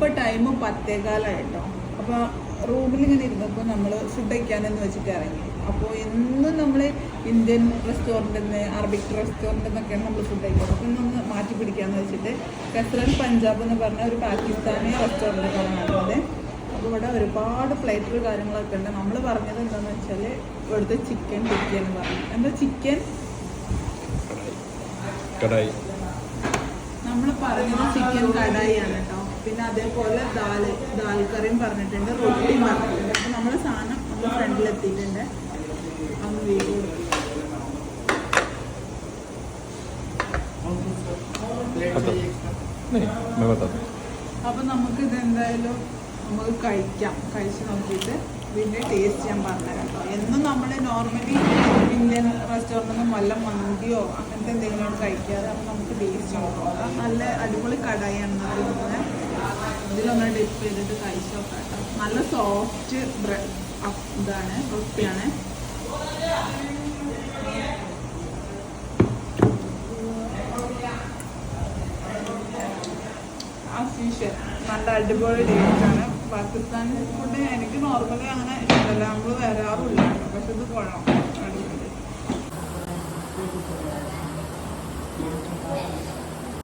ഇപ്പോൾ ടൈം 10:15 അപ്പോൾ റൂമിലിങ്ങനെ ഇരുന്നപ്പോൾ നമ്മൾ ഫുഡ് കഴിക്കാനെന്ന് വെച്ചിട്ട് ഇറങ്ങി. അപ്പോൾ എന്നും നമ്മൾ ഇന്ത്യൻ റെസ്റ്റോറൻറ്റിൽ നിന്ന് അറബിക് റെസ്റ്റോറൻറ്റിൽ നിന്നൊക്കെയാണ് നമ്മൾ ഫുഡ് കഴിക്കുന്നത്. അപ്പോൾ ഇന്നൊന്ന് മാറ്റി പിടിക്കാമെന്ന് വെച്ചിട്ട് കസ്രൽ പഞ്ചാബ് എന്ന് പറഞ്ഞ ഒരു പാകിസ്ഥാനി റെസ്റ്റോറൻറ്റ് കാണാറുണ്ട്. അപ്പോൾ ഇവിടെ ഒരുപാട് പ്ലേറ്റുകൾ കാര്യങ്ങളൊക്കെ ഉണ്ട്. നമ്മൾ പറഞ്ഞത് എന്താണെന്ന് വെച്ചാൽ ഇവിടുത്തെ ചിക്കൻ ടിക്ക എന്ന് പറഞ്ഞു. എന്താ ചിക്കൻ കടായി, നമ്മൾ പറഞ്ഞത് ചിക്കൻ കടായിയാണ് കേട്ടോ. പിന്നെ അതേപോലെ ദാൽ കറിയും പറഞ്ഞിട്ടുണ്ട്, റൊട്ടിയും പറഞ്ഞിട്ടുണ്ട്. അപ്പോൾ നമ്മുടെ സാധനം നമ്മുടെ ഫ്രണ്ടിലെത്തിയിട്ടുണ്ട്. അന്ന് വീഡിയോ അപ്പോൾ നമുക്ക് ഇതെന്തായാലും നമുക്ക് കഴിച്ച് നോക്കിയിട്ട് പിന്നെ ടേസ്റ്റ് ഞാൻ പറഞ്ഞുതരാം കേട്ടോ. എന്നും നമ്മൾ നോർമലി ഇന്ത്യൻ റെസ്റ്റോറൻറ്റിൽ നിന്നും വല്ല മന്തിയോ അങ്ങനത്തെ എന്തെങ്കിലുമാണ് കഴിക്കാറ്. അപ്പോൾ നമുക്ക് ടേസ്റ്റ് നോക്കാം. നല്ല അടിപൊളി കടായിയാണ് പറയുന്നത്. ഇതിലൊന്ന് ഡിപ്പ് ചെയ്തിട്ട് കഴിച്ച് നോക്കാം കേട്ടോ. നല്ല സോഫ്റ്റ് ഇതാണ്, റൊട്ടിയാണ്. നല്ല അടിപൊളി ടേസ്റ്റാണ്. പാകിസ്ഥാനി ഫുഡ് എനിക്ക് നോർമലി അങ്ങനെ ഇഷ്ടമല്ല. നമ്മൾ വരാറും